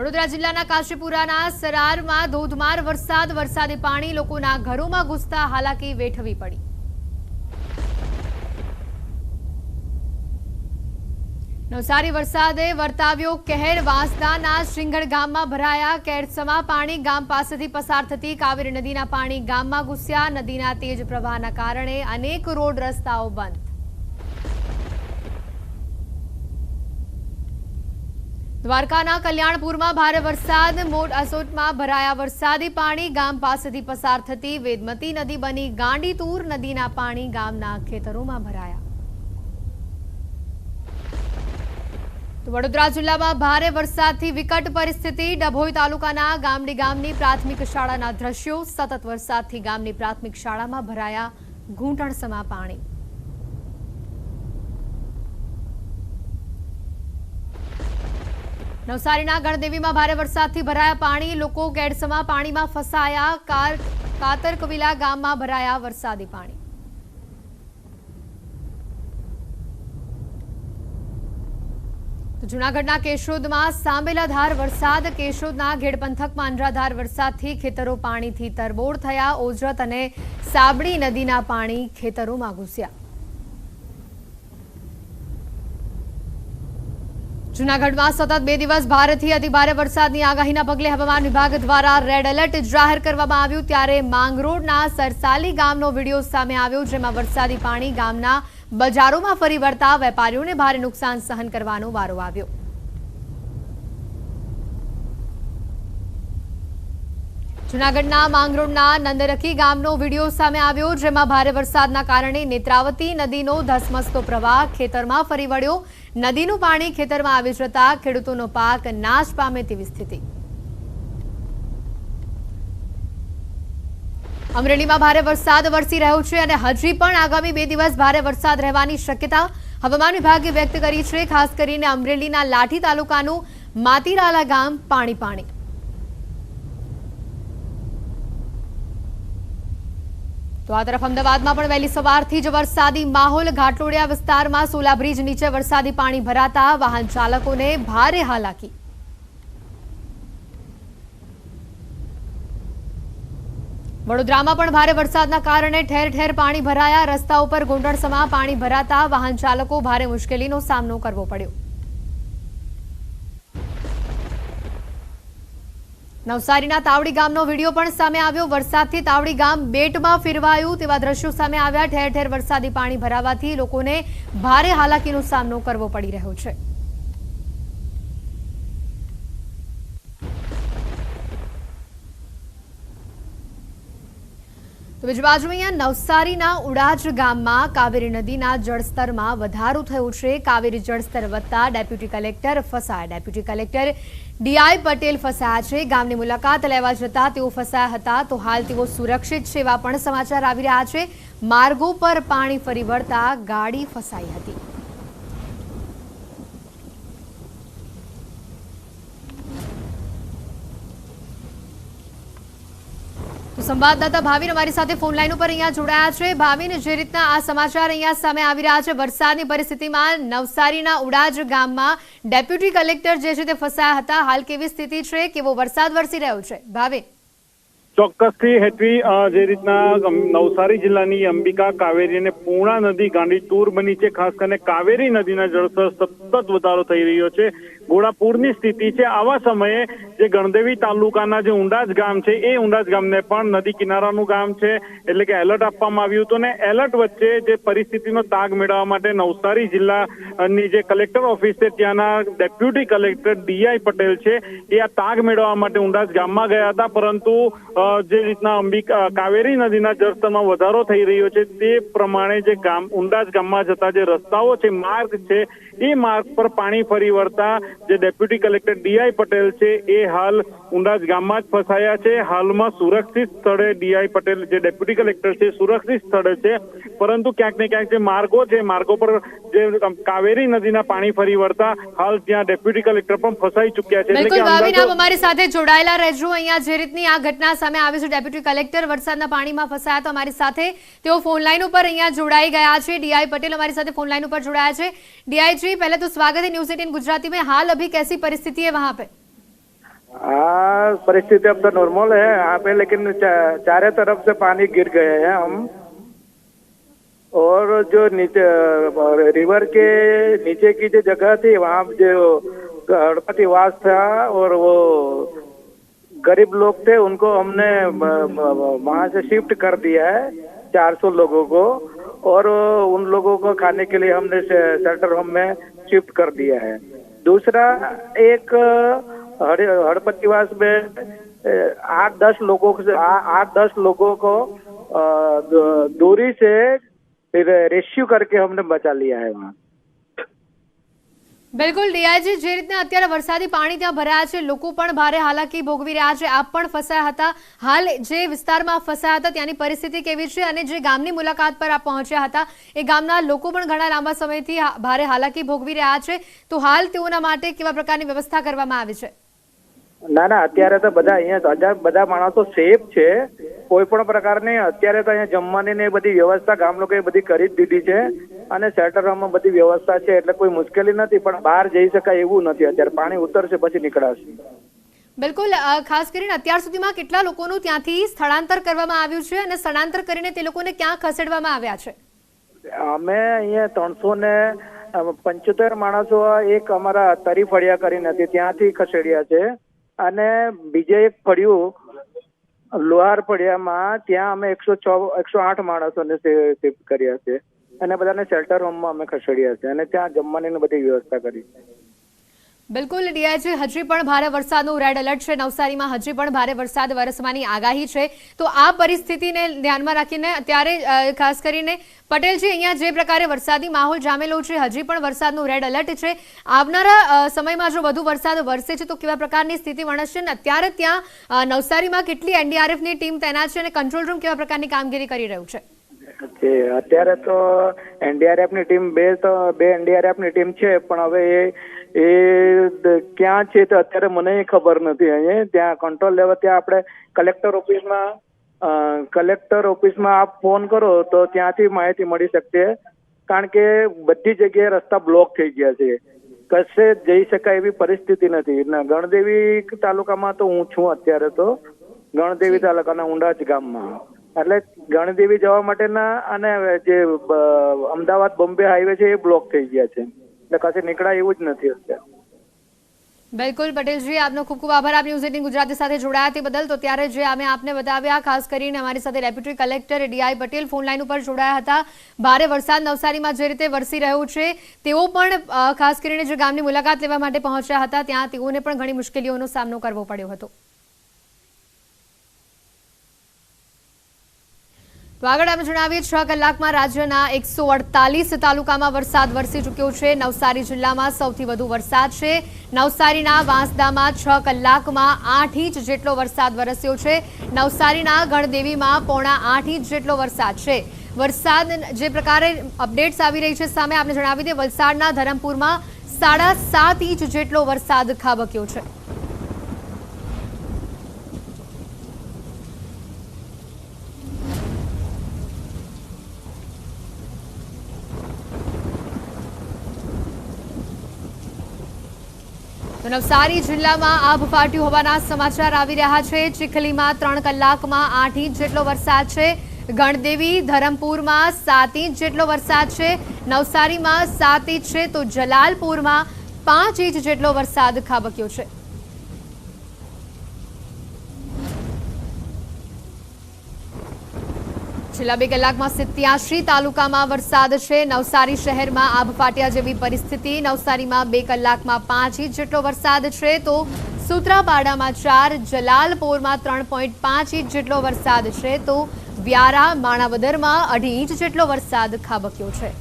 વડોદરા જિલ્લાના કાશીપુરાના સરારમાં ધોધમાર વરસાદી પાણી લોકોના ઘરોમાં ઘૂસતા હાલાકી વેઠવી પડી। નવસારી વરસાદે વર્તાવ્યો કહેર। વાંસદાના શ્રીંગણ ગામમાં ભરાયા કેરસમા પાણી। ગામ પાસેથી પસાર થતી કાવેરી નદીના પાણી ગામમાં ઘૂસ્યા। નદીના તેજ પ્રવાહના કારણે અનેક રોડ રસ્તાઓ બંધ। દ્વારકાના કલ્યાણપુરમાં ભારે વરસાદ। મોટ અસોટમાં ભરાયા વરસાદી પાણી। ગામ પાસેથી પસાર થતી વેદમતી નદી બની ગાંડીતુર। નદીના પાણી ગામના ખેતરોમાં ભરાયા। તો વડોદરા જિલ્લામાં ભારે વરસાદથી વિકટ પરિસ્થિતિ। ડભોઈ તાલુકાના ગામડી ગામની પ્રાથમિક શાળાના દ્રશ્યો। સતત વરસાદથી ગામની પ્રાથમિક શાળામાં ભરાયા ઘૂંટણસમા પાણી। નવસારીના ગણદેવીમાં ભારે વરસાદથી ભરાયા પાણી। લોકો કેડસમા પાણીમાં ફસાયા। કાતરકવિલા ગામમાં ભરાયા વરસાદી પાણી। જૂનાગઢના કેશોદમાં સાંબેલાધાર વરસાદ। કેશોદના ઘેડ પંથકમાં અનરાધાર વરસાદથી ખેતરો પાણીથી તરબોળ થયા। ઓજત અને સાબડી નદીના પાણી ખેતરોમાં ઘૂસ્યા। જૂનાગઢમાં સતત 2 દિવસ ભારેથી અતિભારે વરસાદની આગાહીના પગલે હવામાન વિભાગ દ્વારા રેડ એલર્ટ જાહેર કરવામાં આવ્યું। ત્યારે માંગરોળના સરસાલી ગામનો વિડીયો સામે આવ્યો, જેમાં વરસાદી પાણી ગામના બજારોમાં ફરી વળતા વેપારીઓને ભારે નુકસાન સહન કરવાનો વારો આવ્યો। જૂનાગઢના માંગરોળના નંદરખી ગામનો વિડીયો સામે આવ્યો, જેમાં ભારે વરસાદના કારણે નેત્રાવતી નદીનો ધસમસતો પ્રવાહ ખેતરમાં ફરી વળ્યો। નદીનું પાણી ખેતરમાં આવી જતા ખેડૂતોનો પાક નાશ પામે તેવી સ્થિતિ। અમરેલીમાં ભારે વરસાદ વરસી રહ્યો છે અને હજી પણ આગામી 2 દિવસ ભારે વરસાદ રહેવાની શક્યતા હવામાન વિભાગે વ્યક્ત કરી છે। ખાસ કરીને અમરેલીના લાઠી તાલુકાનું માતીરાલા ગામ પાણી। તો આ તરફ અમદાવાદમાં પણ વહેલી સવારથી જ વરસાદી માહોલ। ઘાટલોડિયા વિસ્તારમાં સોલા બ્રિજ નીચે વરસાદી પાણી ભરાતા વાહન ચાલકોને ભારે હાલાકી। વડોદરામાં પણ ભારે વરસાદના કારણે ઠેર ઠેર પાણી ભરાયા। રસ્તા ઉપર ઘૂંટણસમા પાણી ભરાતા વાહન ચાલકો ભારે મુશ્કેલીનો સામનો કરવો પડ્યો। નવસારીના તાવડી ગામનો વિડીયો પણ સામે આવ્યો। વરસાદથી તાવડી ગામ બેટમાં ફેરવાયું તેવા દ્રશ્યો સામે આવ્યા। ઠેર ઠેર વરસાદી પાણી ભરાવાથી લોકોને ભારે હાલાકીનો સામનો કરવો પડી રહ્યો છે। તો બીજી બાજુ અહીંયા નવસારીના ઉડાજ ગામમાં કાવેરી નદીના જળસ્તરમાં વધારો થયો છે। કાવેરી જળસ્તર વધતા ડેપ્યુટી કલેક્ટર ફસાયા। ડેપ્યુટી કલેક્ટર ડીઆઈ પટેલ ફસાયા છે। ગામની મુલાકાત લેવા જતા તેઓ ફસાયા હતા, તો હાલ તેઓ સુરક્ષિત છે એવા પણ સમાચાર આવી રહ્યા છે। માર્ગો પર પાણી ફરી વળતા ગાડી ફસાઈ હતી। સંવાદદાતા ભાવિન અમારી સાથે ફોન લાઈન ઉપર અહીંયા જોડાયા છે। ભાવિન, જે રીતના આ સમાચાર અહીંયા સામે આવી રહ્યા છે, વરસાદની પરિસ્થિતિમાં નવસારીના ઉડાજ ગામમાં ડેપ્યુટી કલેક્ટર જે છે તે ફસાયા હતા, હાલ કેવી સ્થિતિ છે, કેવો વરસાદ વરસી રહ્યો છે? ભાવિન, ચોક્કસથી હેતવી, જે રીતના નવસારી જિલ્લાની અંબિકા કાવેરી અને પૂર્ણા નદી ગાંડીતુર બની છે। ખાસ કરીને કાવેરી નદીના જળસ્તર સતત વધારો થઈ રહ્યો છે। ઘોડાપૂરની સ્થિતિ છે। આવા સમયે જે ગણદેવી તાલુકાના જે ઉંડાજ ગામ છે, એ ઉંડાજ ગામને પણ નદી કિનારાનું ગામ છે, એટલે કે એલર્ટ આપવામાં આવ્યું હતું। ને એલર્ટ વચ્ચે જે પરિસ્થિતિનો તાગ મેળવવા માટે નવસારી જિલ્લાની જે કલેક્ટર ઓફિસ છે, ત્યાંના ડેપ્યુટી કલેક્ટર ડીઆઈ પટેલ છે, એ આ તાગ મેળવવા માટે ઉંડાજ ગામમાં ગયા હતા। પરંતુ જે રીતના કાવેરી નદીના જળસ્તરમાં વધારો થઈ રહ્યો છે, તે પ્રમાણે જે ઉંડાજ ગામમાં જતા જે રસ્તાઓ છે, માર્ગ છે, એ માર્ગ પર પાણી ફરી વળતા જે ડેપ્યુટી કલેક્ટર ડીઆઈ પટેલ છે, એ હાલ ઉંડાજ ગામમાં જ ફસાયા છે। હાલમાં સુરક્ષિત સ્થળે ડીઆઈ પટેલ જે ડેપ્યુટી કલેક્ટર છે સુરક્ષિત સ્થળે છે, પરંતુ ક્યાંક ને ક્યાંક જે માર્ગો છે, માર્ગો પર જે કાવેરી નદીના પાણી ફરી વળતા હાલ ત્યાં ડેપ્યુટી કલેક્ટર પણ ફસાઈ ચૂક્યા છે। બિલકુલ ભાવિન, આપ અમારી સાથે જોડાયેલા રહેજો। અહીંયા જે રીતની આ ઘટના સામે આવી છે, ડેપ્યુટી કલેક્ટર વરસાદના પાણીમાં ફસાયા, તો અમારી સાથે તેઓ ફોન લાઈન ઉપર અહીંયા જોડાઈ ગયા છે। ડીઆઈ પટેલ અમારી સાથે ફોन लाइन पर जुड़ाया है। डीआई जी, पहले तो स्वागत है न्यूज़ 18 गुजराती में। हाल अभी कैसी परिस्थिति है वहां पे? हाँ, परिस्थिति अब तो नॉर्मल है यहाँ पे, लेकिन चारों तरफ से पानी गिर गए हैं हम। और जो नीचे रिवर के नीचे की जो जगह थी वहाँ जो गणपतिवास था और वो गरीब लोग थे उनको हमने वहाँ से शिफ्ट कर दिया है 400 लोगों को, और उन लोगों को खाने के लिए हमने शेल्टर होम में शिफ्ट कर दिया है। दूसरा, एक हड़पतिवास में 8-10 लोगों को दूरी से रेस्क्यू करके हमने बचा लिया है वहाँ। બિલકુલ ડીઆઈજી, જે રીતના અત્યારે વરસાદી પાણી ત્યાં ભરાયા છે, લોકો પણ ભારે હાલાકી ભોગવી રહ્યા છે, આપ પણ ફસાયા હતા, હાલ જે વિસ્તારમાં આપ ફસાયા હતા ત્યાંની પરિસ્થિતિ કેવી છે અને જે ગામની મુલાકાત પર આપ પહોંચ્યા હતા એ ગામના લોકો પણ ઘણા લાંબા સમયથી ભારે હાલાકી ભોગવી રહ્યા છે, તો હાલ તેઓના માટે કેવા પ્રકારની વ્યવસ્થા કરવામાં આવી છે? ના ના, અત્યારે તો બધા માણસો સેફ છે, કોઈ પણ પ્રકારની અત્યારે તો અહીંયા જમવાની ને બધી વ્યવસ્થા ગામ લોકોએ બધી કરી જ દીધી છે અને શેલ્ટર હોમમાં બધી વ્યવસ્થા છે, એટલે કોઈ મુશ્કેલી નથી, પણ બહાર જઈ શકાય એવું નથી, અત્યારે પાણી ઉતરશે પછી નીકળાશે। બિલકુલ, ખાસ કરીને અત્યાર સુધીમાં કેટલા લોકોનું ત્યાંથી સ્થળાંતર કરવામાં આવ્યું છે અને સ્થળાંતર કરીને તે લોકોને ક્યાં ખસેડવામાં આવ્યા છે? અમે અહીંયા 375 માણસો એક અમારા તરી ફળિયા કરીને ત્યાંથી ખસેડ્યા છે, અને બીજે એક ફળિયું લોહાર ફળિયામાં ત્યાં અમે 108 માણસોને શિફ્ટ કર્યા છે અને બધાને શેલ્ટર હોમમાં અમે ખસેડ્યા છે અને ત્યાં જમવાની બધી વ્યવસ્થા કરી છે। બિલકુલ ડીઆઈજી, હજી પણ ભારે વરસાદનું રેડ એલર્ટ છે, નવસારીમાં હજી પણ ભારે વરસાદ વરસવાની આગાહી છે, તો આ પરિસ્થિતિને ધ્યાનમાં રાખીને અત્યારે ખાસ કરીને પટેલજી, અહીંયા જે પ્રકારે વરસાદી માહોલ જામેલો છે, હજી પણ વરસાદનું રેડ એલર્ટ છે, આવનારા સમયમાં જો વધુ વરસાદ વરસે છે તો કેવા પ્રકારની સ્થિતિ વણસશે અને અત્યારે ત્યાં નવસારીમાં કેટલી એનડીઆરએફની ટીમ તૈનાત છે અને કંટ્રોલ રૂમ કેવા પ્રકારની કામગીરી કરી રહ્યું છે? અત્યારે તો એનડીઆરએફની ટીમ બે એનડીઆરએફની ટીમ છે, પણ હવે એ ક્યાં છે તો અત્યારે મને ખબર નથી। અહીંયા ત્યાં કંટ્રોલ લેવલ ત્યાં આપણે કલેક્ટર ઓફિસમાં આપ ફોન કરો તો ત્યાંથી માહિતી મળી શકશે, કારણ કે બધી જગ્યાએ રસ્તા બ્લોક થઈ ગયા છે, કશે જઈ શકાય એવી પરિસ્થિતિ નથી। ગણદેવી તાલુકામાં તો હું છું અત્યારે, તો ગણદેવી તાલુકાના ઊંડાજ ગામમાં, એટલે ગણદેવી જવા માટેના અને જે અમદાવાદ બોમ્બે હાઈવે છે એ બ્લોક થઈ ગયા છે, એટલે કશે નીકળાય એવું જ નથી અત્યારે। બિલકુલ પટેલજી, આપનો ખૂબ ખૂબ આભાર, આપ ન્યૂઝ 18 ગુજરાતી સાથે જોડાયા તે બદલ। તો ત્યારે જે અમે આપને બતાવ્યા, ખાસ કરીને અમારી સાથે deputy collector DI Patel phone line ઉપર જોડાયા હતા। ભારે વરસાદ નવસારીમાં જે રીતે વરસી રહ્યો છે, તેઓ પણ ખાસ કરીને જે ગામની મુલાકાત લેવા માટે પહોંચ્યા હતા ત્યાં તેઓને પણ ઘણી મુશ્કેલીઓનો સામનો કરવો પડ્યો હતો। તો આગળ અમે જણાવીએ, 6 કલાકમાં રાજ્યના 148 તાલુકામાં વરસાદ વરસી ચૂક્યો છે। નવસારી જિલ્લામાં સૌથી વધુ વરસાદ છે। નવસારીના વાંસદામાં 6 કલાકમાં 8 ઇંચ જેટલો વરસાદ વરસ્યો છે। નવસારીના ગણદેવીમાં 7.5 ઇંચ જેટલો વરસાદ છે। વરસાદ જે પ્રકારે અપડેટ્સ આવી રહી છે સામે આપણે જણાવી દઈએ, વલસાડના ધરમપુરમાં 7.5 ઇંચ જેટલો વરસાદ ખાબક્યો છે। તો નવસારી જિલ્લામાં આભ ફાટ્યું હોવાના સમાચાર આવી રહ્યા છે। ચીખલીમાં 3 કલાકમાં 8 ઇંચ જેટલો વરસાદ છે। ગણદેવી ધરમપુરમાં 7 ઇંચ જેટલો વરસાદ છે। નવસારીમાં 7 ઇંચ છે તો જલાલપુરમાં 5 ઇંચ જેટલો વરસાદ ખાબક્યો છે। છેલ્લા 2 કલાકમાં 87 તાલુકામાં વરસાદ છે। નવસારી શહેરમાં આભ ફાટ્યા જેવી પરિસ્થિતિ। નવસારીમાં 2 કલાકમાં 5 ઇંચ જેટલો વરસાદ છે તો સૂત્રાપાડામાં 4, જલાલપોરમાં 3.5 ઇંચ જેટલો વરસાદ છે તો વ્યારા માણાવદરમાં 2.5 ઇંચ જેટલો વરસાદ ખાબક્યો છે।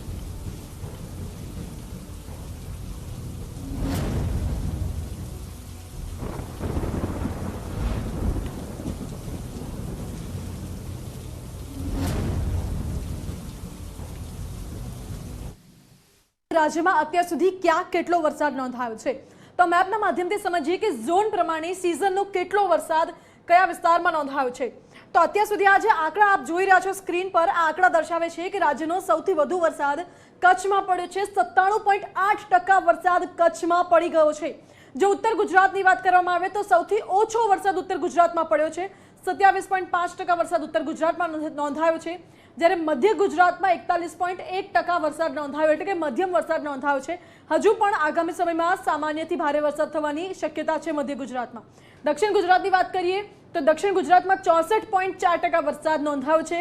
રાજ્યમાં અત્યાર સુધી ક્યાં કેટલો વરસાદ નોંધાયો છે, તો મેપના માધ્યમથી સમજીએ કે ઝોન પ્રમાણે સિઝનનો કેટલો વરસાદ કયા વિસ્તારમાં નોંધાયો છે। તો અત્યાર સુધી આ જે આંકડા આપ જોઈ રહ્યા છો સ્ક્રીન પર, આ આંકડા દર્શાવે છે કે રાજ્યનો સૌથી વધુ વરસાદ કચ્છમાં પડ્યો છે। 97.8% વરસાદ કચ્છમાં પડી ગયો છે। જો ઉત્તર ગુજરાતની વાત કરવામાં આવે તો સૌથી ઓછો વરસાદ ઉત્તર ગુજરાતમાં પડ્યો છે, 27.5% વરસાદ ઉત્તર ગુજરાતમાં નોંધાયો છે, જ્યારે મધ્ય ગુજરાતમાં 41.1% વરસાદ નોંધાયો, એટલે કે મધ્યમ વરસાદ નોંધાયો છે। હજુ પણ આગામી સમયમાં સામાન્યથી ભારે વરસાદ થવાની શક્યતા છે મધ્ય ગુજરાતમાં। દક્ષિણ ગુજરાતની વાત કરીએ તો દક્ષિણ ગુજરાતમાં 64.4% વરસાદ નોંધાયો છે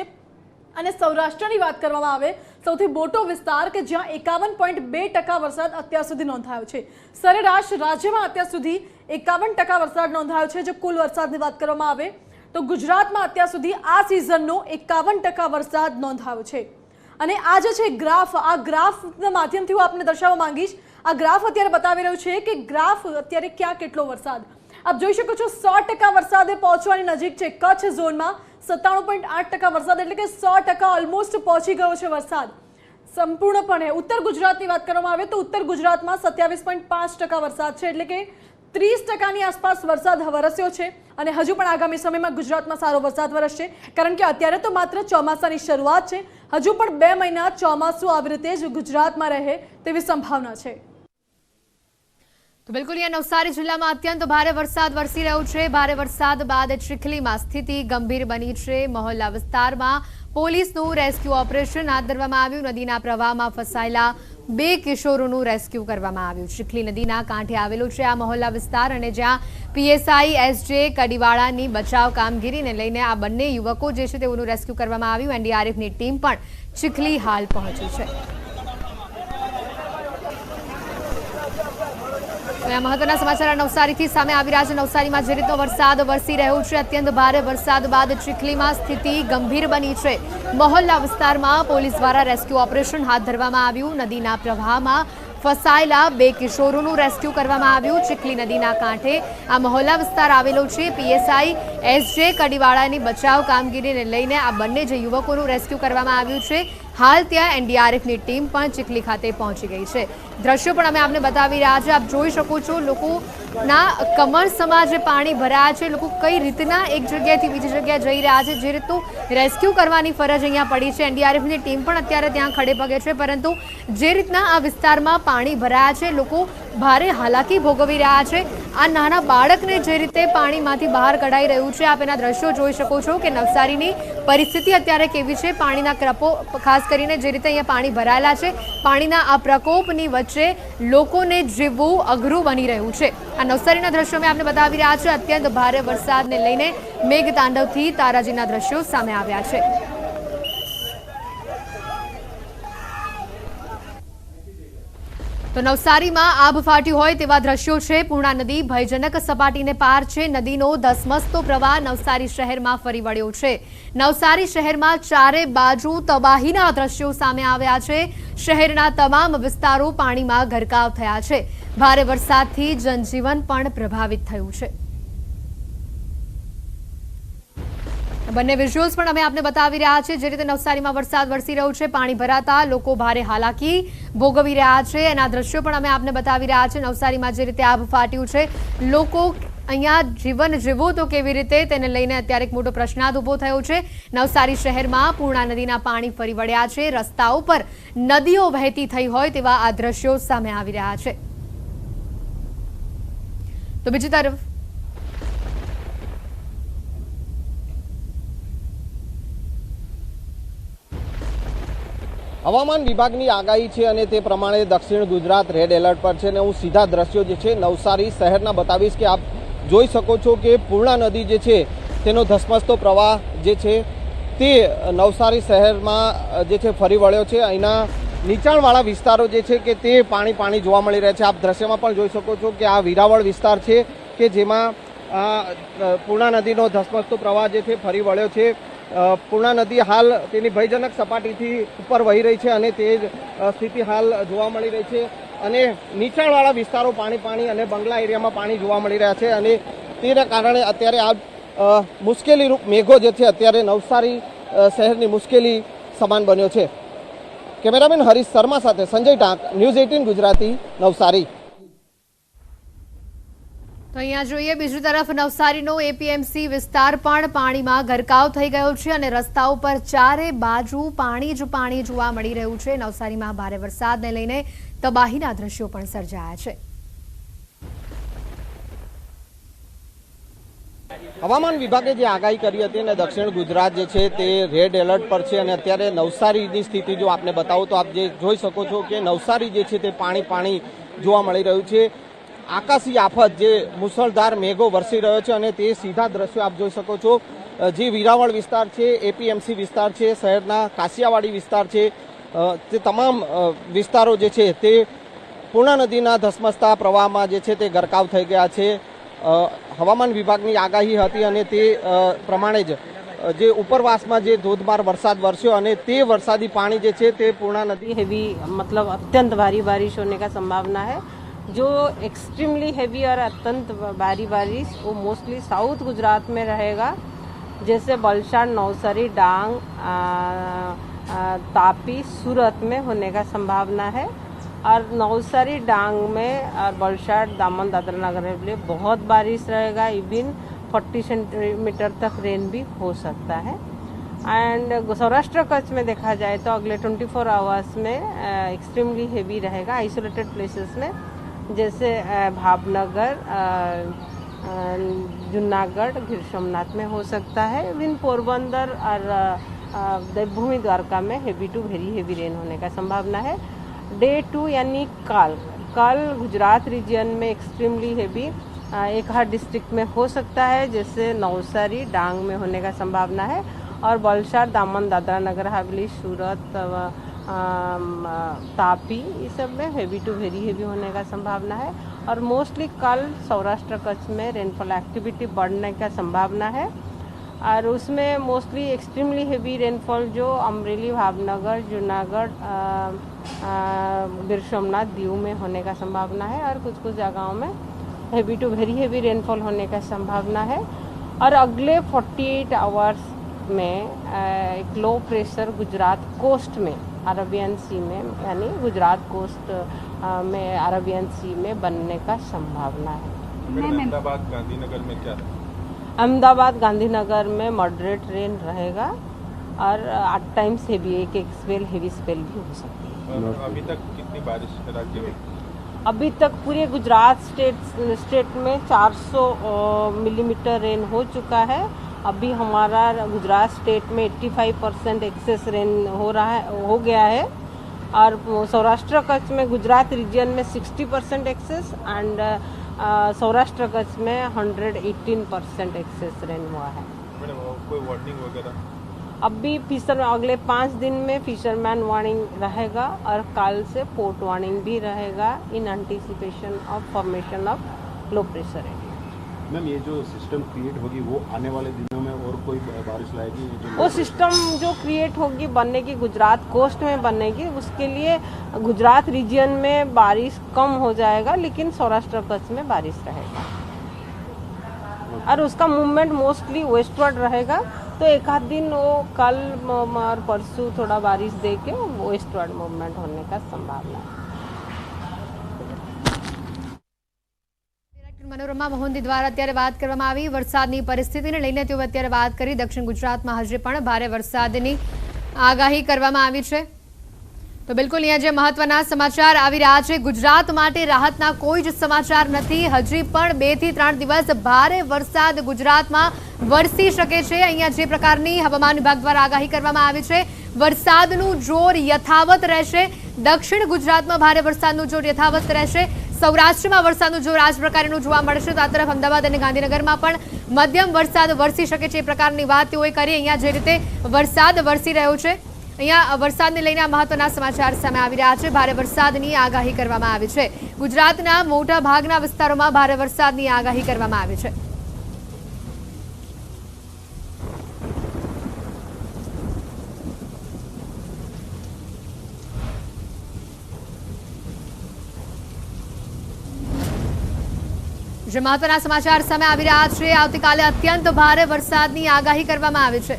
અને સૌરાષ્ટ્રની વાત કરવામાં આવે સૌથી મોટો વિસ્તાર કે જ્યાં 51.2% વરસાદ અત્યાર સુધી નોંધાયો છે। સરેરાશ રાજ્યમાં અત્યાર સુધી 51% વરસાદ નોંધાયો છે। જો કુલ વરસાદની વાત કરવામાં આવે તો ગુજરાતમાં અત્યાર સુધી આ સિઝનનો 51% વરસાદ નોંધાયો છે। અને આ જે છે ગ્રાફ, આ ગ્રાફના માધ્યમથી હું આપને દર્શાવવા માંગીશ। આ ગ્રાફ અત્યારે બતાવી રહ્યું છે કે ગ્રાફ અત્યારે ક્યાં કેટલો વરસાદ આપ જોઈ શકો છો। 100% વરસાદે પહોંચવાની નજીક છે કચ્છ ઝોનમાં 97.8% વરસાદ, એટલે કે 100% ઓલમોસ્ટ પહોંચી ગયો છે વરસાદ સંપૂર્ણપણે। ઉત્તર ગુજરાતની વાત કરવામાં આવે તો ઉત્તર ગુજરાતમાં 27.5% વરસાદ છે, એટલે કે 30%ની આસપાસ વરસાદ વરસ્યો છે અને હજુ પણ આગામી સમયમાં ગુજરાતમાં સારો વરસાદ વરસશે, કારણ કે અત્યારે તો માત્ર ચોમાસાની શરૂઆત છે। હજુ પણ 2 મહિના ચોમાસું આવી રીતે જ ગુજરાતમાં રહે તેવી સંભાવના છે। તો બિલકુલ અહીંયા નવસારી જિલ્લામાં અત્યંત ભારે વરસાદ વરસી રહ્યો છે। ભારે વરસાદ બાદ ચીખલીમાં સ્થિતિ ગંભીર બની છે। મહોલ્લા વિસ્તારમાં પોલીસનું રેસ્ક્યુ ઓપરેશન હાથ ધરવામાં આવ્યું। નદીના પ્રવાહમાં ફસાયેલા 2 કિશોરોનું રેસ્ક્યુ કરવામાં આવ્યું। ચીખલી નદીના કાંઠે આવેલું છે આ મહોલ્લા વિસ્તાર અને જ્યાં પીએસઆઈ એસજે કડીવાળાની બચાવ કામગીરીને લઈને આ બંને યુવકો જે છે તેઓનું રેસ્ક્યુ કરવામાં આવ્યું। એનડીઆરએફની ટીમ પણ ચીખલી હાલ પહોંચી છે। મહત્વના સમાચાર નવસારીથી સામે આવી રહ્યા છે। નવસારીમાં જે રીતનો વરસાદ વરસી રહ્યો છે, અત્યંત ભારે વરસાદ બાદ ચીખલીમાં સ્થિતિ ગંભીર બની છે। મહોલ્લા વિસ્તારમાં પોલીસ દ્વારા રેસ્ક્યુ ઓપરેશન હાથ ધરવામાં આવ્યું। નદીના પ્રવાહમાં ફસાયેલા 2 કિશોરોનું રેસ્ક્યુ કરવામાં આવ્યું। ચીખલી નદીના કાંઠે આ મહોલ્લા વિસ્તાર આવેલો છે। પીએસઆઈ એસજે કડીવાળાની બચાવ કામગીરીને લઈને આ બંને જે યુવકોનું રેસ્ક્યુ કરવામાં આવ્યું છે। હાલ ત્યાં એનડીઆરએફની ટીમ પણ ચીખલી ખાતે પહોંચી ગઈ છે। દ્રશ્યો પણ અમે આપને બતાવી રહ્યા છે। આપ જોઈ શકો છો લોકોના કમરસમાં જે પાણી ભરાયા છે, લોકો કઈ રીતના એક જગ્યાએથી બીજી જગ્યાએ જઈ રહ્યા છે, જે રીતનું રેસ્ક્યુ કરવાની ફરજ અહીંયા પડી છે। એનડીઆરએફની ટીમ પણ અત્યારે ત્યાં ખડે પગે છે, પરંતુ જે રીતના આ વિસ્તારમાં પાણી ભરાયા છે, લોકો ભારે હાલાકી ભોગવી રહ્યા છે। આ નાના બાળકને જે રીતે પાણીમાંથી બહાર કઢાઈ રહ્યું છે, આપ એના દ્રશ્યો જોઈ શકો છો કે નવસારીની પરિસ્થિતિ અત્યારે કેવી છે। પાણીના ક્રપો, ખાસ કરીને જે રીતે અહીંયા પાણી ભરાયેલા છે, પાણીના આ પ્રકોપની વચ્ચે લોકોને જીવવું અઘરું બની રહ્યું છે। આ નવસારીના દ્રશ્યો મેં આપને બતાવી રહ્યા છે। અત્યંત ભારે વરસાદને લઈને મેઘતાંડવથી તારાજીના દ્રશ્યો સામે આવ્યા છે। તો નવસારીમાં આભ ફાટ્યું હોય તેવા દ્રશ્યો છે। પૂર્ણા નદી ભયજનક સપાટીને પાર છે। નદીનો ધસમસતો પ્રવાહ નવસારી શહેરમાં ફરી વળ્યો છે। નવસારી શહેરમાં ચારે બાજુ તબાહીના દ્રશ્યો સામે આવ્યા છે। શહેરના તમામ વિસ્તારો પાણીમાં ગરકાવ થયા છે। ભારે વરસાદથી જનજીવન પણ પ્રભાવિત થયું છે। બંને વિઝ્યુઅલ્સ પણ અમે આપને બતાવી રહ્યા છે। જે રીતે નવસારીમાં વરસાદ વરસી રહ્યો છે, પાણી ભરાતા લોકો ભારે હાલાકી ભોગવી રહ્યા છે, એના દ્રશ્યો પણ અમે આપને બતાવી રહ્યા છે। નવસારીમાં જે રીતે આભ ફાટ્યું છે, લોકો અહીંયા જીવન જીવવું તો કેવી રીતે, તેને લઈને અત્યારે એક મોટો પ્રશ્નાર્થ ઊભો થયો છે। નવસારી શહેરમાં પૂર્ણા નદીના પાણી ફરી વળ્યા છે। રસ્તાઓ પર નદીઓ વહેતી થઈ હોય તેવા આ દ્રશ્યો સામે આવી રહ્યા છે। તો બીજી તરફ હવામાન વિભાગની આગાહી છે અને તે પ્રમાણે દક્ષિણ ગુજરાત રેડ એલર્ટ પર છે અને હું સીધા દ્રશ્યો જે છે નવસારી શહેરના બતાવીશ કે આપ જોઈ શકો છો કે પૂર્ણા નદી જે છે તેનો ધસમસતો પ્રવાહ જે છે તે નવસારી શહેરમાં જે છે ફરી વળ્યો છે। અહીંના નીચાણવાળા વિસ્તારો જે છે કે તે પાણી જોવા મળી રહ્યા છે। આપ દ્રશ્યમાં પણ જોઈ શકો છો કે આ વીરાવળ વિસ્તાર છે કે જેમાં પૂર્ણા નદીનો ધસમસતો પ્રવાહ જે છે ફરી વળ્યો છે। પૂર્ણા નદી હાલ તેની ભયજનક સપાટીથી ઉપર વહી રહી છે અને તે જ સ્થિતિ હાલ જોવા મળી રહી છે અને નીચાણવાળા વિસ્તારો પાણી અને બંગલા એરિયામાં પાણી જોવા મળી રહ્યા છે અને તેના કારણે અત્યારે આ મુશ્કેલીરૂપ મેઘો જે છે અત્યારે નવસારી શહેરની મુશ્કેલી સમાન બન્યો છે। કેમેરામેન હરીશ શર્મા સાથે સંજય ટાંક, ન્યૂઝ 18 ગુજરાતી, નવસારી। તો અહીંયા જોઈએ બીજી તરફ નવસારીનો એપીએમસી વિસ્તાર પણ પાણીમાં ગરકાવ થઈ ગયો છે અને રસ્તાઓ પર ચારે બાજુ પાણી જ પાણી જોવા મળી રહ્યું છે। નવસારીમાં ભારે વરસાદને લઈને તબાહીના દ્રશ્યો પણ સર્જાયા છે। હવામાન વિભાગે જે આગાહી કરી હતી અને દક્ષિણ ગુજરાત જે છે તે રેડ એલર્ટ પર છે અને અત્યારે નવસારીની સ્થિતિ જો આપને બતાવું તો આપ જે જોઈ શકો છો કે નવસારી જે છે તે પાણી જોવા મળી રહ્યું છે। આકાશી આફત જે મુસળધાર મેઘો વરસી રહ્યો છે અને તે સીધા દ્રશ્યો આપ જોઈ શકો છો। જે વીરાવળ વિસ્તાર છે, એપીએમસી વિસ્તાર છે, શહેરના કાસિયાવાડી વિસ્તાર છે, તે તમામ વિસ્તારો જે છે તે પૂર્ણા નદીના ધસમસતા પ્રવાહમાં જે છે તે ગરકાવ થઈ ગયા છે। હવામાન વિભાગની આગાહી હતી અને તે પ્રમાણે જ જે ઉપરવાસમાં જે ધોધમાર વરસાદ વરસ્યો અને તે વરસાદી પાણી જે છે તે પૂર્ણા નદી हेवी मतलब अत्यंत भारी बारिश होने का संभावना है। जो एक्सट्रीमली हेवी और अत्यंत भारी बारिश वो मोस्टली साउथ गुजरात में रहेगा, जैसे वलसाड, नवसारी, डांग, तापी, सूरत में होने का संभावना है। और नवसारी, डांग में और वलसाड, दामन, दादरा नगर हवेली बहुत बारिश रहेगा। इवन 40 सेंटीमीटर तक रेन भी हो सकता है। एंड सौराष्ट्र कच्छ में देखा जाए तो अगले 24 आवर्स में एक्सट्रीमली हेवी रहेगा आइसोलेटेड प्लेसेस में, जैसे भावनगर, जूनागढ़, गिर सोमनाथ में हो सकता है। इवन पोरबंदर और देवभूमि द्वारका में heavy to very heavy rain होने का संभावना है। डे 2 यानी कल गुजरात रीजन में एक्सट्रीमली हेवी एक हर डिस्ट्रिक्ट में हो सकता है, जैसे नवसारी, डांग में होने का संभावना है। और वलसाड, दामन, दादरा नगर हवेली, सूरत, तापी, ये सब में हेवी टू वेरी हेवी होने का संभावना है। और मोस्टली कल सौराष्ट्र कच्छ में रेनफॉल एक्टिविटी बढ़ने का संभावना है। और उसमें मोस्टली एक्सट्रीमली हेवी रेनफॉल जो अमरेली, भावनगर, जूनागढ़, गिर सोमनाथ, दीव में होने का संभावना है। और कुछ जगहों में heavy to very heavy rainfall होने का संभावना है। और अगले 48 आवर्स में एक लो प्रेशर गुजरात कोस्ट में, अरबियन सी में, यानी गुजरात कोस्ट में अरबियन सी में बनने का संभावना है। अहमदाबाद, गांधीनगर में क्या? अहमदाबाद, गांधीनगर में मॉडरेट रेन रहेगा और एट टाइम्स हेवी एक हेवी स्पेल भी हो सकती है। अभी तक कितनी बारिश राज्य में? अभी तक पूरे गुजरात स्टेट में 400 मिलीमीटर रेन हो चुका है। अभी हमारा गुजरात स्टेट में 85% एक्सेस रेन हो गया है। और सौराष्ट्र कच्छ में गुजरात रीजन में 60% एक्सेस एंड सौराष्ट्र कच्छ में 118% एक्सेस रेन हुआ है। कोई वार्निंग वगैरह? अभी अगले 5 दिन में फिशरमैन वार्निंग रहेगा और कल से पोर्ट वार्निंग भी रहेगा in anticipation of formation of low pressure area. Ma'am, ये जो सिस्टम क्रिएट होगी वो आने वाले दिनों में और कोई बारिश लाएगी? वो सिस्टम जो क्रिएट होगी बनेगी गुजरात कोस्ट में बनेगी, उसके लिए गुजरात रीजन में बारिश कम हो जाएगा, लेकिन सौराष्ट्र कच्छ में बारिश रहेगा। और उसका मूवमेंट मोस्टली वेस्टवर्ड रहेगा, तो एक आध दिन वो कल और परसों थोड़ा बारिश दे के वेस्टवर्ड मूवमेंट होने का संभावना है। મનોરમા મોહંતી દ્વારા અત્યારે વાત કરવામાં આવી વરસાદની પરિસ્થિતિને લઈને તેઓ અત્યારે વાત કરી। દક્ષિણ ગુજરાતમાં હજી પણ ભારે વરસાદની આગાહી કરવામાં આવી છે। તો બિલકુલ અહીંયા જે મહત્વના સમાચાર આવી રહ્યા છે, ગુજરાત માટે રાહતના કોઈ જ સમાચાર નથી। હજી પણ 2 થી 3 દિવસ ભારે વરસાદ ગુજરાતમાં વરસી શકે છે। અહીંયા જે પ્રકારની હવામાન વિભાગ દ્વારા આગાહી કરવામાં આવી છે, વરસાદનું જોર યથાવત રહેશે। દક્ષિણ ગુજરાતમાં ભારે વરસાદનું જોર યથાવત રહેશે। સૌરાષ્ટ્રમાં વરસાદનું જોર આ જ પ્રકારનું જોવા મળશે। તો આ તરફ અમદાવાદ અને ગાંધીનગરમાં પણ મધ્યમ વરસાદ વરસી શકે છે, એ પ્રકારની વાત તેઓએ કરી। અહીંયા જે રીતે વરસાદ વરસી રહ્યો છે, અહીંયા વરસાદને લઈને આ મહત્વના સમાચાર સામે આવી રહ્યા છે। ભારે વરસાદની આગાહી કરવામાં આવી છે। ગુજરાતના મોટા ભાગના વિસ્તારોમાં ભારે વરસાદની આગાહી કરવામાં આવી છે। જે મહત્વના સમાચાર સામે આવી રહ્યા છે, આવતીકાલે અત્યંત ભારે વરસાદની આગાહી કરવામાં આવી છે।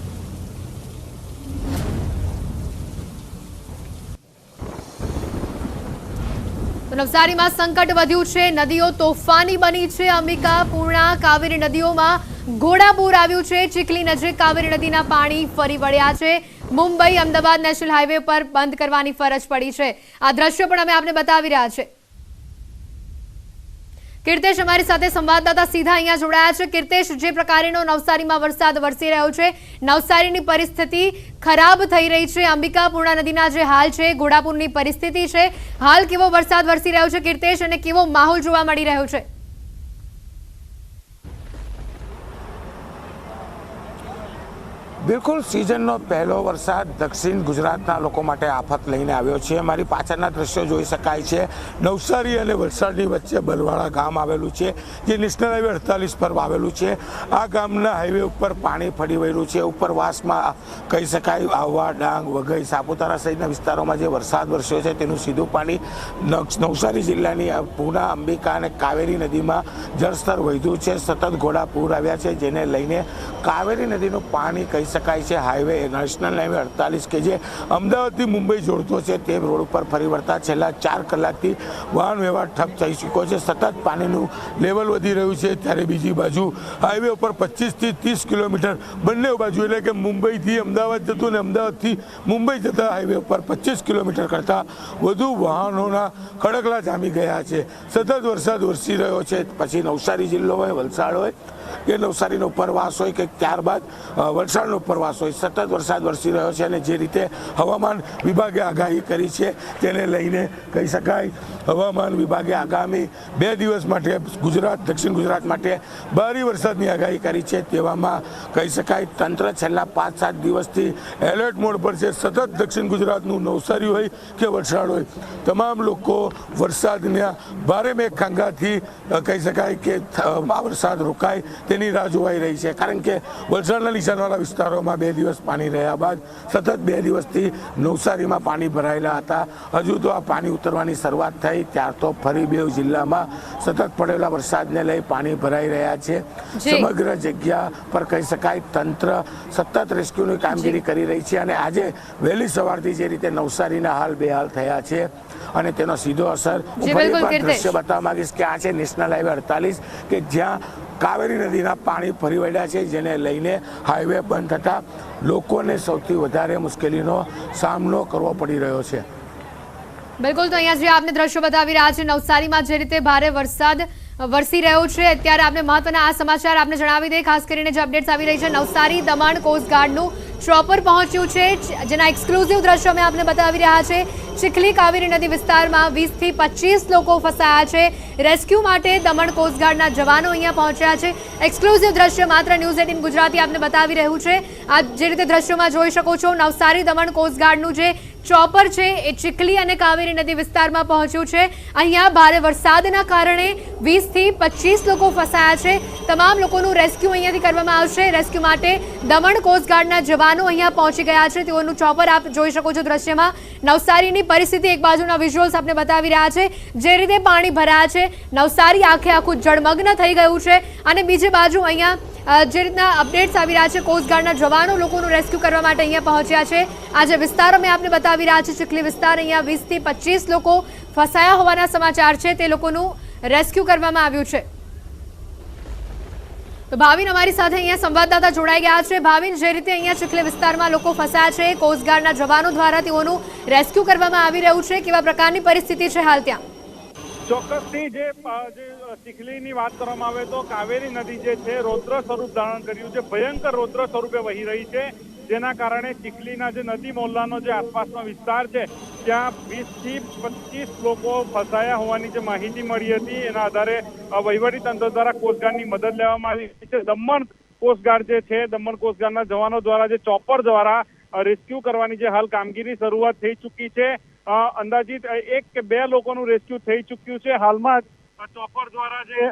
તો નવસારીમાં સંકટ વધ્યું છે, નદીઓ તોફાની બની છે। અંબિકા, પૂર્ણા, કાવેરી નદીઓમાં ઘોડાપૂર આવ્યું છે। ચીખલી નજીક કાવેરી નદીના પાણી ફરી વળ્યા છે। મુંબઈ અમદાવાદ નેશનલ હાઈવે પર બંધ કરવાની ફરજ પડી છે। આ દ્રશ્યો પણ અમે આપને બતાવી રહ્યા છે કીર્તેશ અમારી સાથે સંવાદદાતા સીધા અહીંયા જોડાયા છે। કીર્તેશ, જે પ્રકારેનો નવસારીમાં વરસાદ વરસી રહ્યો છે, નવસારીની પરિસ્થિતિ ખરાબ થઈ રહી છે। અંબિકા પૂર્ણા નદીના જે હાલ છે, ઘોડાપુરની પરિસ્થિતિ છે, હાલ કેવો વરસાદ વરસી રહ્યો છે કીર્તેશ, અને કેવો માહોલ જોવા મળી રહ્યો છે? બિલકુલ સિઝનનો પહેલો વરસાદ દક્ષિણ ગુજરાતના લોકો માટે આફત લઈને આવ્યો છે। મારી પાછળના દ્રશ્યો જોઈ શકાય છે। નવસારી અને વલસાડની વચ્ચે બલવાડા ગામ આવેલું છે, જે નેશનલ હાઈવે 48 પર આવેલું છે। આ ગામના હાઈવે ઉપર પાણી ફરી વળ્યું છે। ઉપરવાસમાં કહી શકાય આહવા, ડાંગ, વઘઈ, સાપુતારા સહિતના વિસ્તારોમાં જે વરસાદ વરસ્યો છે તેનું સીધું પાણી નવસારી જિલ્લાની પૂર્ણા, અંબિકા અને કાવેરી નદીમાં જળસ્તર વધ્યું છે। સતત ઘોડાપૂર આવ્યા છે, જેને લઈને કાવેરી નદીનું પાણી કહી શકાય છે હાઈવે નેશનલ હાઈવે 48 કે જે અમદાવાદથી મુંબઈ જોડતો છે તે રોડ ઉપર ફરી વળતા છેલ્લા 4 કલાકથી વાહન વ્યવહાર ઠપ થઈ ચૂક્યો છે। સતત પાણીનું લેવલ વધી રહ્યું છે, ત્યારે બીજી બાજુ હાઈવે ઉપર 25 થી 30 કિલોમીટર બંને બાજુ, એટલે કે મુંબઈથી અમદાવાદ જતું અને અમદાવાદથી મુંબઈ જતા હાઈવે ઉપર 25 કિલોમીટર કરતાં વધુ વાહનોના ખડકલા જામી ગયા છે। સતત વરસાદ વરસી રહ્યો છે, પછી નવસારી જિલ્લો હોય, વલસાડ હોય કે નવસારીનો ઉપરવાસ હોય કે ત્યારબાદ વલસાડનો ઉપરવાસ હોય, સતત વરસાદ વરસી રહ્યો છે। અને જે રીતે હવામાન વિભાગે આગાહી કરી છે તેને લઈને કહી શકાય હવામાન વિભાગે આગામી 2 દિવસ માટે ગુજરાત, દક્ષિણ ગુજરાત માટે ભારે વરસાદની આગાહી કરી છે। તેવામાં કહી શકાય તંત્ર છેલ્લા 5-7 દિવસથી એલર્ટ મોડ પર છે। સતત દક્ષિણ ગુજરાતનું નવસારી હોય કે વલસાડ હોય, તમામ લોકો વરસાદના ભારે મેઘખાંગાથી કહી શકાય કે આ વરસાદ રોકાય તેની રાહ જોવાઈ રહી છે। કારણ કે વલસાડના નીચાણવાળા વિસ્તારોમાં 2 દિવસ પાણી રહ્યા બાદ સતત 2 દિવસથી નવસારીમાં પાણી ભરાયેલા હતા। હજુ તો આ પાણી ઉતરવાની શરૂઆત થઈ ત્યાર તો ફરી 2 જિલ્લામાં સતત પડેલા વરસાદને લઈ પાણી ભરાઈ રહ્યા છે। સમગ્ર જગ્યા પર કહી શકાય તંત્ર સતત રેસ્ક્યુની કામગીરી કરી રહી છે। અને આજે વહેલી સવારથી જે રીતે નવસારીના હાલ બેહાલ થયા છે અને તેનો સીધો અસર દ્રશ્ય બતાવવા માંગીશ કે આ છે નેશનલ હાઈવે 48 કે જ્યાં કાવેરી નદીના પાણી ફરી વળ્યા છે, જેને લઈને હાઈવે બંધ થતાં લોકોને સૌથી વધારે મુશ્કેલીનો સામનો કરવો પડી રહ્યો છે। બિલકુલ, તો અહીંયા જે આપને દ્રશ્યો બતાવી રહ્યા છે નવસારીમાં જે રીતે ભારે વરસાદ વરસી રહ્યો છે, અત્યારે આપણે મહત્વના આ સમાચાર આપને જણાવી દઈએ। ખાસ કરીને જે અપડેટ્સ આવી રહી છે, નવસારી દમણ કોસ્ટગાર્ડનું ચોપર પહોંચ્યું છે, જેના એક્સક્લુઝિવ દ્રશ્યો અમે આપને બતાવી રહ્યા છે। ચીખલી કાવેરી નદી વિસ્તારમાં 20 થી 25 લોકો ફસાયા છે। રેસ્ક્યુ માટે દમણ કોસ્ટગાર્ડના જવાનો અહીંયા પહોંચ્યા છે। એક્સક્લુઝિવ દ્રશ્ય માત્ર ન્યૂઝ 18 ગુજરાતી આપને બતાવી રહ્યું છે। આ જે રીતે દ્રશ્યોમાં જોઈ શકો છો, નવસારી દમણ કોસ્ટગાર્ડનું જે ચોપર છે એ ચીખલી અને કાવેરી નદી વિસ્તારમાં પહોંચ્યું છે। અહીંયા ભારે વરસાદના કારણે 20 થી 25 લોકો ફસાયા છે। તમામ લોકોનું રેસ્ક્યુ અહીંયાથી કરવામાં આવશે। રેસ્ક્યુ માટે દમણ કોસ્ટગાર્ડના જવાનો અહીંયા પહોંચી ગયા છે। તેઓનું ચોપર આપ જોઈ શકો છો દ્રશ્યમાં। નવસારીની પરિસ્થિતિ એક બાજુના વિઝ્યુઅલ્સ આપણે બતાવી રહ્યા છે, જે રીતે પાણી ભરાયા છે, નવસારી આખે આખું જળમગ્ન થઈ ગયું છે। અને બીજી બાજુ અહીંયા જે રીતના અપડેટ્સ આવી રહ્યા છે, કોસ્ટગાર્ડના જવાનો લોકોનું રેસ્ક્યુ કરવા માટે અહીંયા પહોંચ્યા છે। આ જે વિસ્તારો મેં આપને બતાવી રહ્યા છે, ચીખલી વિસ્તાર, અહીંયા 20 થી 25 લોકો ફસાયા હોવાના સમાચાર છે, તે લોકોનું રેસ્ક્યુ કરવામાં આવ્યું છે। તો ભાવિન અમારી સાથે અહીંયા સંવાદદાતા જોડાઈ ગયા છે। ભાવિન, જે રીતે અહીંયા ચીખલી વિસ્તારમાં લોકો ફસાયા છે, કોસ્ટગાર્ડના જવાનો દ્વારા તેઓનું રેસ્ક્યુ કરવામાં આવી રહ્યું છે, કેવા પ્રકારની પરિસ્થિતિ છે હાલ ત્યાં? ચોક્કસથી જે ચીખલીની વાત કરવામાં આવે તો કાવેરી નદી જે છે રૌદ્ર સ્વરૂપ ધારણ કર્યું છે, ભયંકર રૌદ્ર સ્વરૂપે વહી રહી છે, જેના કારણે ચીખલીના જે નદી મોહલ્લાનો જે આસપાસનો વિસ્તાર છે ત્યાં 20 થી 25 લોકો ફસાયા હોવાની જે માહિતી મળી હતી, એના આધારે વહીવટી તંત્ર દ્વારા કોસ્ટગાર્ડની મદદ લેવામાં આવી છે। દમણ કોસ્ટગાર્ડ જે છે, દમણ કોસ્ટગાર્ડના જવાનો દ્વારા જે ચોપર દ્વારા રેસ્ક્યુ કરવાની જે હાલ કામગીરી શરૂઆત થઈ ચૂકી છે। અંદાજિત 1 કે 2 લોકોનું રેસ્ક્યુ થઈ ચૂક્યું છે। હાલમાં ચોપર દ્વારા જે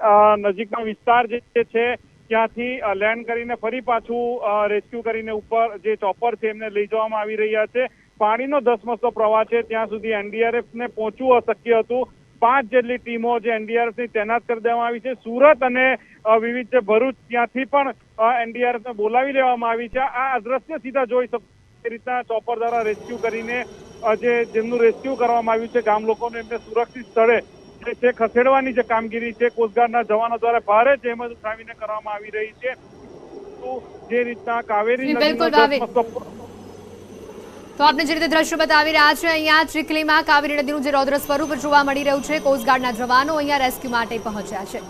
નજીકનો વિસ્તાર જે છે ત્યાંથી લેન્ડ કરીને ફરી પાછું રેસ્ક્યુ કરીને ઉપર જે ચોપર છે એમને લઈ જવામાં આવી રહ્યા છે। પાણીનો ધસમસતો પ્રવાહ છે, ત્યાં સુધી એનડીઆરએફને પહોંચવું અશક્ય હતું। 5 જેટલી ટીમો જે એનડીઆરએફની તૈનાત કરી દેવામાં આવી છે। સુરત અને વિવિધ જે ભરૂચ, ત્યાંથી પણ એનડીઆરએફને બોલાવી લેવામાં આવી છે। આ દ્રશ્ય સીધા જોઈ શકો એ રીતના ચોપર દ્વારા રેસ્ક્યુ કરીને જેમનું રેસ્ક્યુ કરવામાં આવ્યું છે, ગામ લોકોને એમને સુરક્ષિત સ્થળે જે ખસેડવાની જે કામગીરી છે કોસ્ટગાર્ડના જવાનો દ્વારા ભારે જહેમત ઉઠાવીને કરવામાં આવી રહી છે। જે રીતના કાવેરી તો આપને જે રીતે દ્રશ્ય બતાવી રહ્યા છે, અહીંયા ચીખલીમાં કાવેરી નદીનું જે રૌદ્ર સ્વરૂપ જોવા મળી રહ્યું છે, કોસ્ટગાર્ડના જવાનો અહીંયા રેસ્ક્યુ માટે પહોંચ્યા છે.